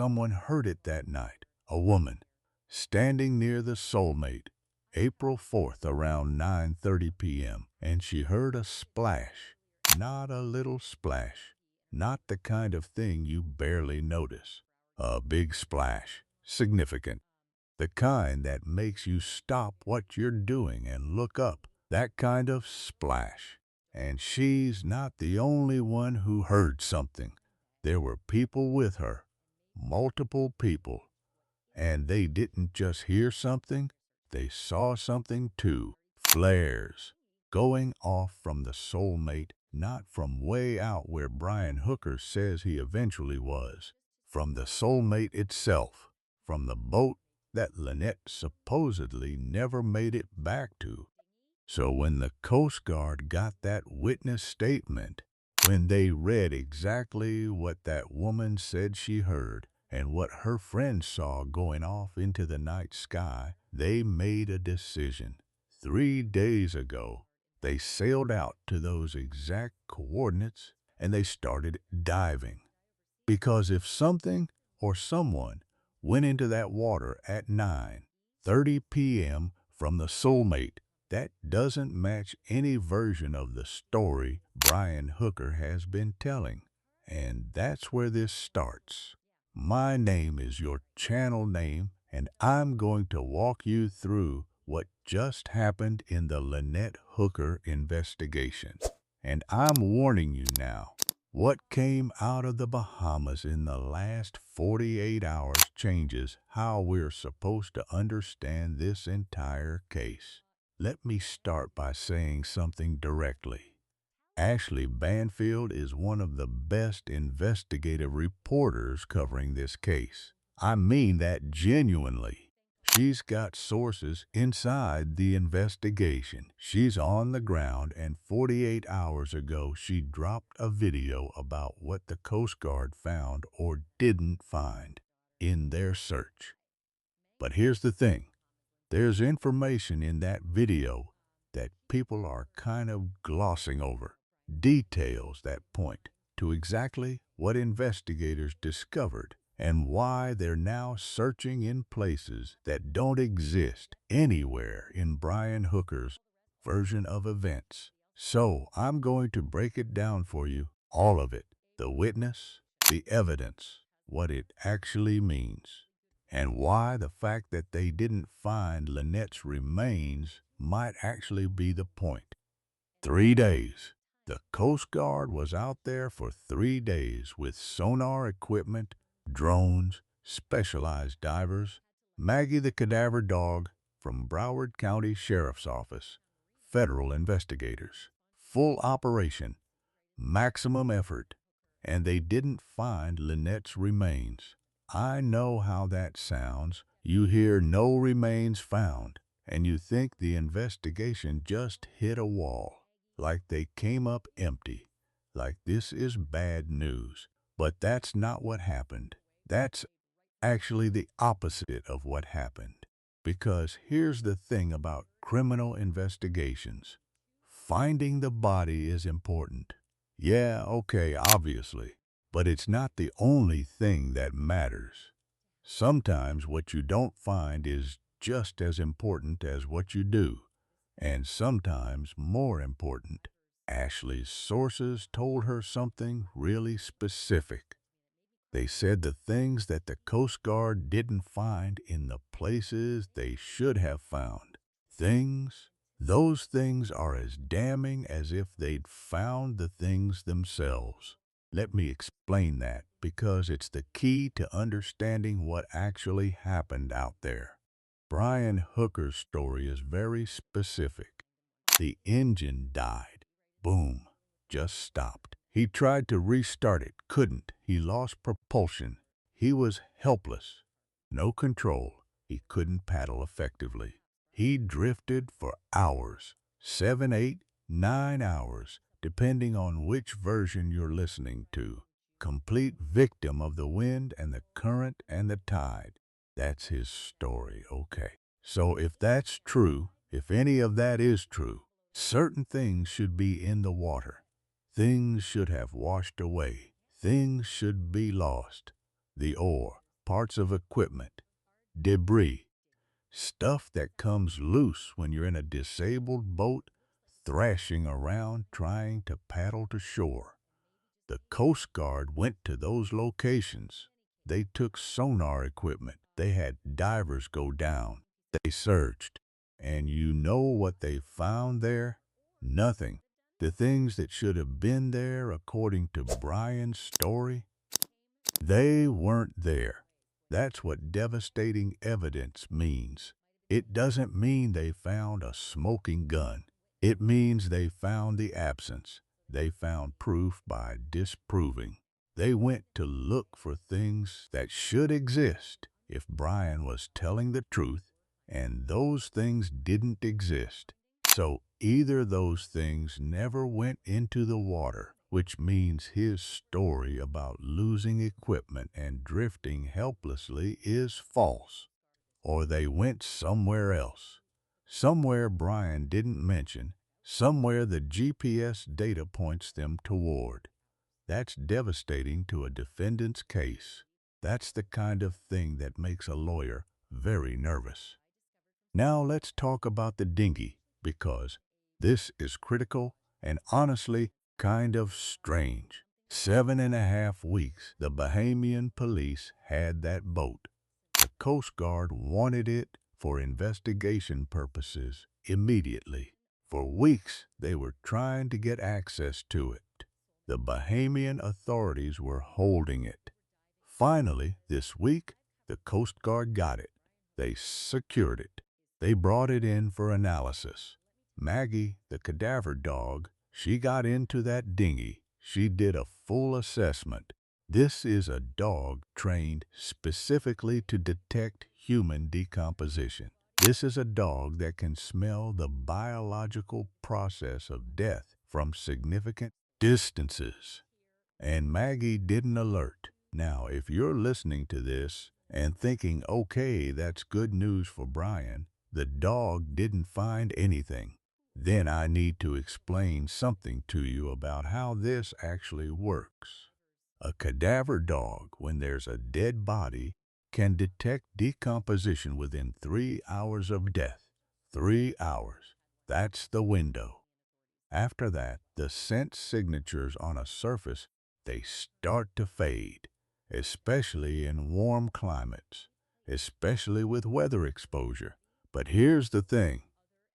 someone heard it that night. A woman, standing near the Soulmate, April 4th around 9:30 p.m., and she heard a splash. Not a little splash. Not the kind of thing you barely notice. A big splash. Significant. The kind that makes you stop what you're doing and look up. That kind of splash. And she's not the only one who heard something. There were people with her. Multiple people. And they didn't just hear something, they saw something too. Flares. Going off from the Soulmate, not from way out where Brian Hooker says he eventually was. From the Soulmate itself. From the boat that Lynette supposedly never made it back to. So when the Coast Guard got that witness statement, when they read exactly what that woman said she heard and what her friend saw going off into the night sky, they made a decision. 3 days ago, they sailed out to those exact coordinates and they started diving. Because if something or someone went into that water at 9:30 p.m. from the Soulmate, that doesn't match any version of the story Brian Hooker has been telling. And that's where this starts. My name is your channel name, and I'm going to walk you through what just happened in the Lynette Hooker investigation. And I'm warning you now. What came out of the Bahamas in the last 48 hours changes how we're supposed to understand this entire case. Let me start by saying something directly. Ashley Banfield is one of the best investigative reporters covering this case. I mean that genuinely. She's got sources inside the investigation. She's on the ground, and 48 hours ago she dropped a video about what the Coast Guard found or didn't find in their search. But here's the thing. There's information in that video that people are kind of glossing over. Details that point to exactly what investigators discovered and why they're now searching in places that don't exist anywhere in Brian Hooker's version of events. So I'm going to break it down for you, all of it, the witness, the evidence, what it actually means, and why the fact that they didn't find Lynette's remains might actually be the point. 3 days. The Coast Guard was out there for 3 days with sonar equipment, drones, specialized divers, Maggie the cadaver dog from Broward County Sheriff's Office, federal investigators. Full operation, maximum effort, and they didn't find Lynette's remains. I know how that sounds. You hear no remains found, and you think the investigation just hit a wall. Like they came up empty, like this is bad news. But that's not what happened. That's actually the opposite of what happened. Because here's the thing about criminal investigations. Finding the body is important. Yeah, okay, obviously. But it's not the only thing that matters. Sometimes what you don't find is just as important as what you do. And sometimes more important. Ashley's sources told her something really specific. They said the things that the Coast Guard didn't find in the places they should have found. Those things are as damning as if they'd found the things themselves. Let me explain that because it's the key to understanding what actually happened out there. Brian Hooker's story is very specific. The engine died. Boom. Just stopped. He tried to restart it, couldn't. He lost propulsion. He was helpless. No control. He couldn't paddle effectively. He drifted for hours. 7, 8, 9 hours, depending on which version you're listening to. Complete victim of the wind and the current and the tide. That's his story, okay. So if that's true, if any of that is true, certain things should be in the water. Things should have washed away. Things should be lost. The oar, parts of equipment, debris, stuff that comes loose when you're in a disabled boat thrashing around trying to paddle to shore. The Coast Guard went to those locations. They took sonar equipment. They had divers go down. They searched. And you know what they found there? Nothing. The things that should have been there according to Brian's story, they weren't there. That's what devastating evidence means. It doesn't mean they found a smoking gun. It means they found the absence. They found proof by disproving. They went to look for things that should exist if Brian was telling the truth, and those things didn't exist. So either those things never went into the water, which means his story about losing equipment and drifting helplessly is false, or they went somewhere else, somewhere Brian didn't mention, somewhere the GPS data points them toward. That's devastating to a defendant's case. That's the kind of thing that makes a lawyer very nervous. Now let's talk about the dinghy, because this is critical and honestly kind of strange. 7.5 weeks the Bahamian police had that boat. The Coast Guard wanted it for investigation purposes immediately. For weeks they were trying to get access to it. The Bahamian authorities were holding it. Finally, this week, the Coast Guard got it. They secured it. They brought it in for analysis. Maggie, the cadaver dog, she got into that dinghy. She did a full assessment. This is a dog trained specifically to detect human decomposition. This is a dog that can smell the biological process of death from significant distances. And Maggie didn't alert. Now, if you're listening to this and thinking, okay, that's good news for Brian, the dog didn't find anything, then I need to explain something to you about how this actually works. A cadaver dog, when there's a dead body, can detect decomposition within 3 hours of death. 3 hours. That's the window. After that, the scent signatures on a surface, they start to fade, especially in warm climates, especially with weather exposure. But here's the thing.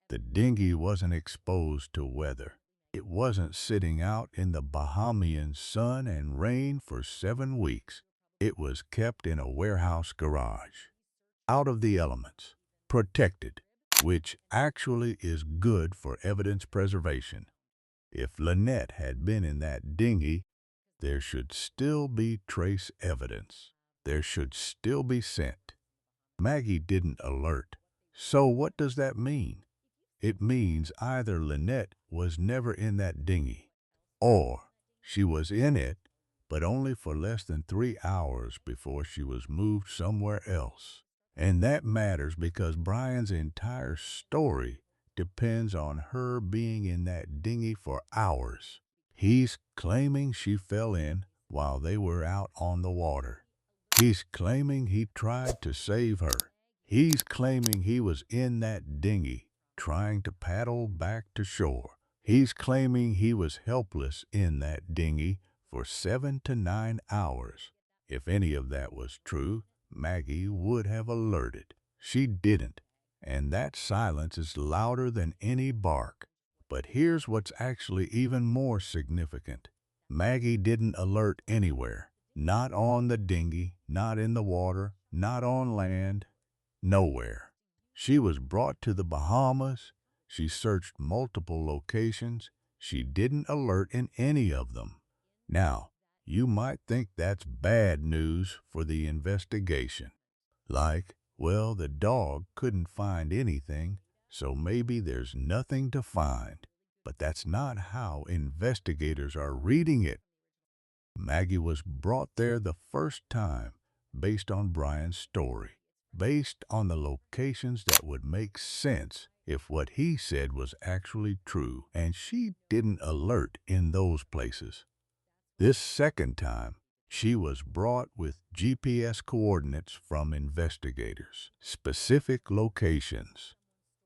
The dinghy wasn't exposed to weather. It wasn't sitting out in the Bahamian sun and rain for 7 weeks. It was kept in a warehouse garage, out of the elements, protected, which actually is good for evidence preservation. If Lynette had been in that dinghy, there should still be trace evidence. There should still be scent. Maggie didn't alert. So what does that mean? It means either Lynette was never in that dinghy, or she was in it, but only for less than 3 hours before she was moved somewhere else. And that matters because Brian's entire story depends on her being in that dinghy for hours. He's claiming she fell in while they were out on the water. He's claiming he tried to save her. He's claiming he was in that dinghy trying to paddle back to shore. He's claiming he was helpless in that dinghy for 7 to 9 hours. If any of that was true, Maggie would have alerted. She didn't, and that silence is louder than any bark. But here's what's actually even more significant. Maggie didn't alert anywhere. Not on the dinghy, not in the water, not on land, nowhere. She was brought to the Bahamas. She searched multiple locations. She didn't alert in any of them. Now, you might think that's bad news for the investigation. Like, well, the dog couldn't find anything, so maybe there's nothing to find. But that's not how investigators are reading it. Maggie was brought there the first time based on Brian's story, based on the locations that would make sense if what he said was actually true, and she didn't alert in those places. This second time, She was brought with GPS coordinates from investigators, specific locations,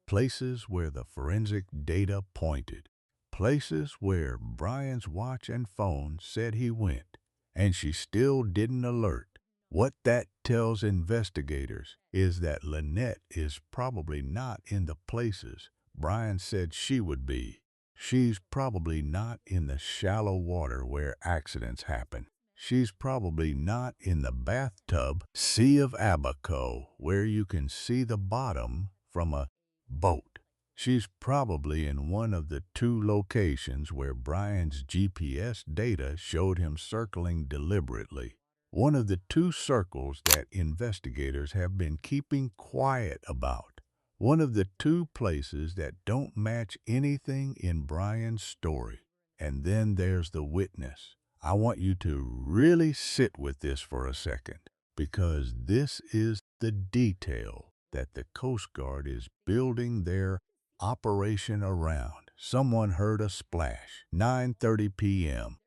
places where the forensic data pointed, places where Brian's watch and phone said he went, and she still didn't alert. What that tells investigators is that Lynette is probably not in the places Brian said she would be. She's probably not in the shallow water where accidents happen. She's probably not in the bathtub Sea of Abaco where you can see the bottom from a boat. She's probably in one of the two locations where Brian's GPS data showed him circling deliberately. One of the two circles that investigators have been keeping quiet about. One of the two places that don't match anything in Brian's story. And then there's the witness. I want you to really sit with this for a second, because this is the detail that the Coast Guard is building their operation around. Someone heard a splash, 9:30 p.m.,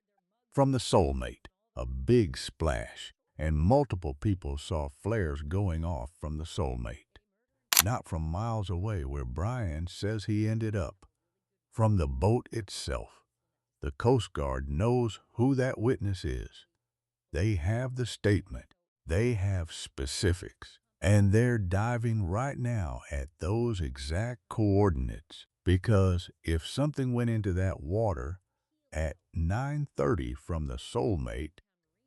from the Soulmate, a big splash, and multiple people saw flares going off from the Soulmate. Not from miles away where Brian says he ended up, from the boat itself. The Coast Guard knows who that witness is. They have the statement. They have specifics. And they're diving right now at those exact coordinates. Because if something went into that water at 9:30 from the Soulmate,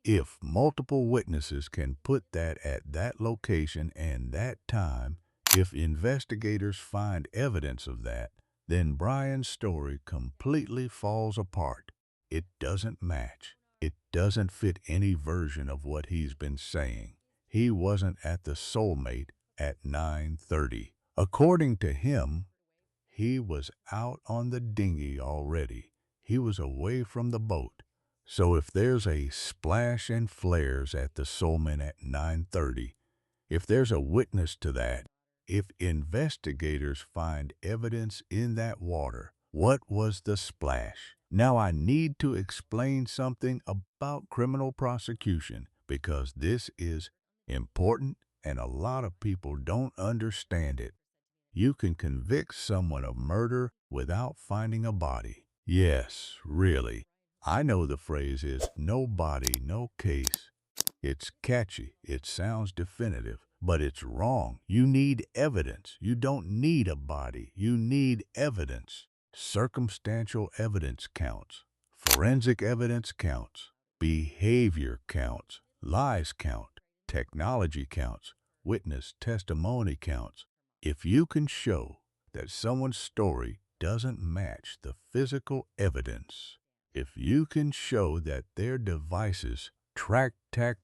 if multiple witnesses can put that at that location and that time, if investigators find evidence of that, then Brian's story completely falls apart. It doesn't match. It doesn't fit any version of what he's been saying. He wasn't at the Soulmate at 9:30. According to him, he was out on the dinghy already. He was away from the boat. So if there's a splash and flares at the Soulmate at 9:30, if there's a witness to that, if investigators find evidence in that water, what was the splash? Now I need to explain something about criminal prosecution because this is important and a lot of people don't understand it. You can convict someone of murder without finding a body. Yes, really. I know the phrase is no body, no case. It's catchy, it sounds definitive, but it's wrong. You need evidence. You don't need a body. You need evidence. Circumstantial evidence counts. Forensic evidence counts. Behavior counts. Lies count. Technology counts. Witness testimony counts. If you can show that someone's story doesn't match the physical evidence, if you can show that their devices track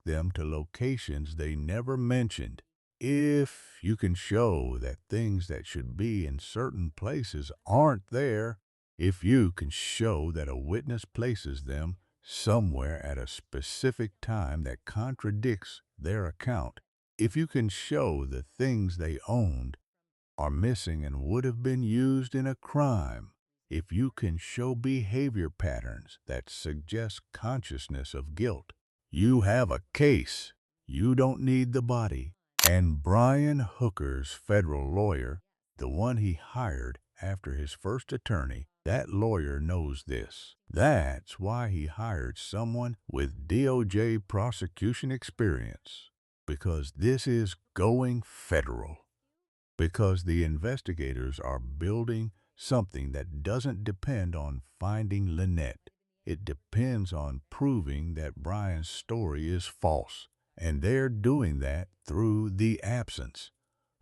them to locations they never mentioned, if you can show that things that should be in certain places aren't there, if you can show that a witness places them somewhere at a specific time that contradicts their account, if you can show the things they owned are missing and would have been used in a crime, if you can show behavior patterns that suggest consciousness of guilt, you have a case. You don't need the body. And Brian Hooker's federal lawyer, the one he hired after his first attorney, that lawyer knows this. That's why he hired someone with DOJ prosecution experience. Because this is going federal. Because the investigators are building something that doesn't depend on finding Lynette. It depends on proving that Brian's story is false. And they're doing that through the absence,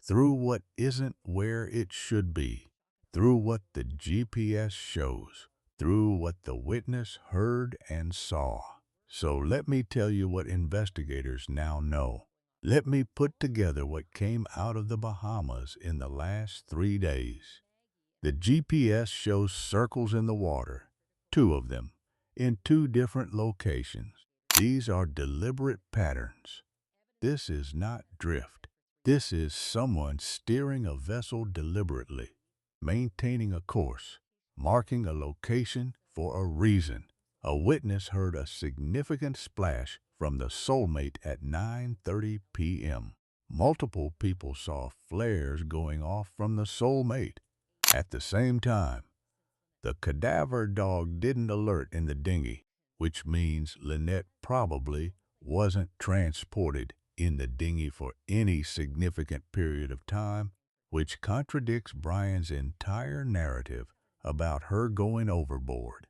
through what isn't where it should be, through what the GPS shows, through what the witness heard and saw. So let me tell you what investigators now know. Let me put together what came out of the Bahamas in the last 3 days. The GPS shows circles in the water, 2 of them, in 2 different locations. These are deliberate patterns. This is not drift. This is someone steering a vessel deliberately, maintaining a course, marking a location for a reason. A witness heard a significant splash from the Soulmate at 9:30 p.m. Multiple people saw flares going off from the Soulmate. At the same time, the cadaver dog didn't alert in the dinghy, which means Lynette probably wasn't transported in the dinghy for any significant period of time, which contradicts Brian's entire narrative about her going overboard.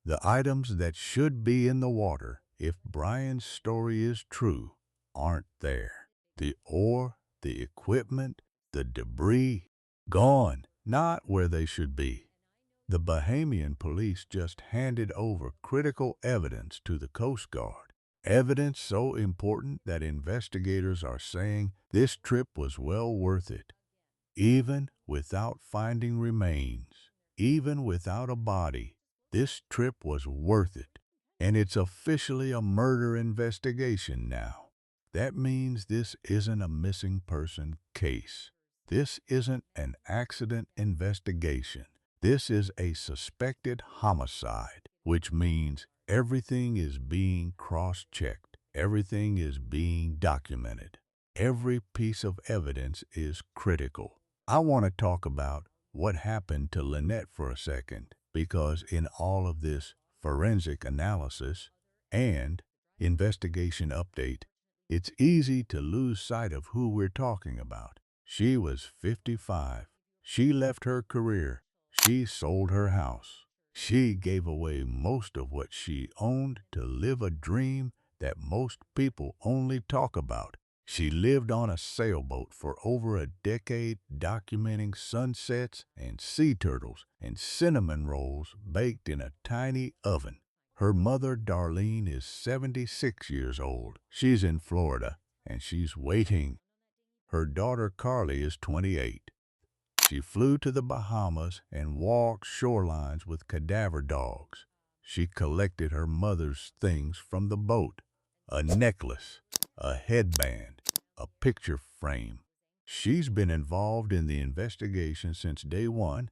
The items that should be in the water, if Brian's story is true, aren't there. The ore, the equipment, the debris, gone, not where they should be. The Bahamian police just handed over critical evidence to the Coast Guard. Evidence so important that investigators are saying this trip was well worth it. Even without finding remains, even without a body, this trip was worth it. And it's officially a murder investigation now. That means this isn't a missing person case. This isn't an accident investigation. This is a suspected homicide, which means everything is being cross-checked. Everything is being documented. Every piece of evidence is critical. I want to talk about what happened to Lynette for a second, because in all of this forensic analysis and investigation update, it's easy to lose sight of who we're talking about. She was 55. She left her career. She sold her house. She gave away most of what she owned to live a dream that most people only talk about. She lived on a sailboat for over a decade, documenting sunsets and sea turtles and cinnamon rolls baked in a tiny oven. Her mother, Darlene, is 76 years old. She's in Florida, and she's waiting. Her daughter, Carly, is 28. She flew to the Bahamas and walked shorelines with cadaver dogs. She collected her mother's things from the boat: a necklace, a headband, a picture frame. She's been involved in the investigation since day one,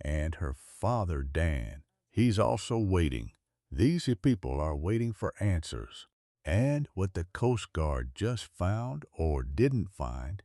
and her father, Dan, he's also waiting. These people are waiting for answers. And what the Coast Guard just found or didn't find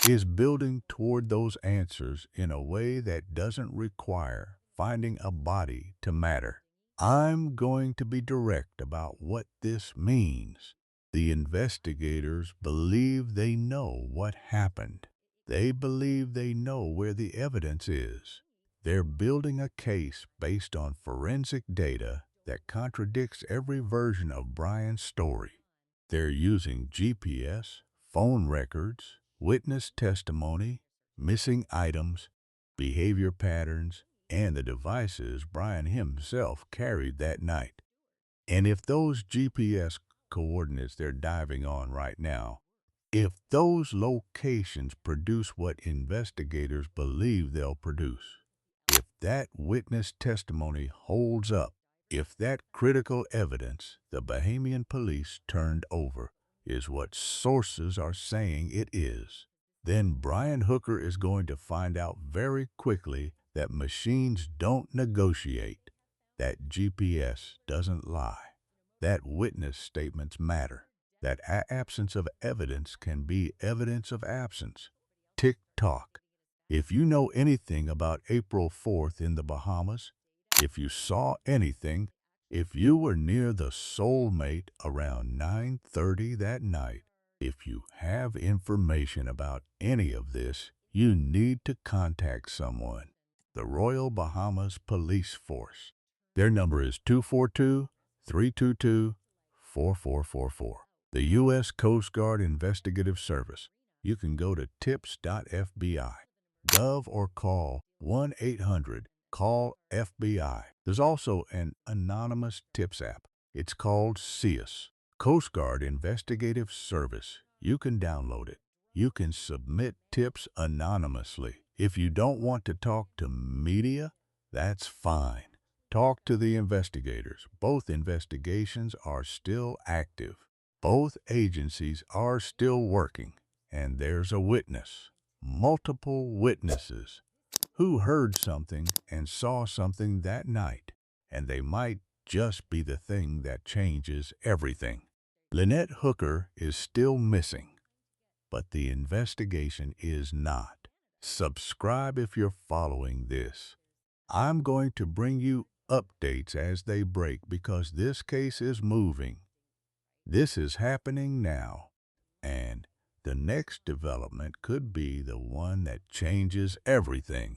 is building toward those answers in a way that doesn't require finding a body to matter. I'm going to be direct about what this means. The investigators believe they know what happened. They believe they know where the evidence is. They're building a case based on forensic data that contradicts every version of Brian's story. They're using GPS, phone records, witness testimony, missing items, behavior patterns, and the devices Brian himself carried that night. And if those GPS coordinates they're diving on right now, if those locations produce what investigators believe they'll produce, if that witness testimony holds up, if that critical evidence the Bahamian police turned over is what sources are saying it is, then Brian Hooker is going to find out very quickly that machines don't negotiate, that GPS doesn't lie, that witness statements matter, that absence of evidence can be evidence of absence. Tick-tock. If you know anything about April 4th in the Bahamas, if you saw anything, if you were near the Soulmate around 9:30 that night, if you have information about any of this, you need to contact someone. The Royal Bahamas Police Force. Their number is 242-322-4444. The U.S. Coast Guard Investigative Service. You can go to tips.fbi.gov or call 1-800-CALL-FBI. There's also an anonymous tips app. It's called CIUS, Coast Guard Investigative Service. You can download it. You can submit tips anonymously. If you don't want to talk to media, that's fine. Talk to the investigators. Both investigations are still active. Both agencies are still working. And there's a witness, multiple witnesses, who heard something and saw something that night. And they might just be the thing that changes everything. Lynette Hooker is still missing, but the investigation is not. Subscribe if you're following this. I'm going to bring you updates as they break because this case is moving. This is happening now, and the next development could be the one that changes everything.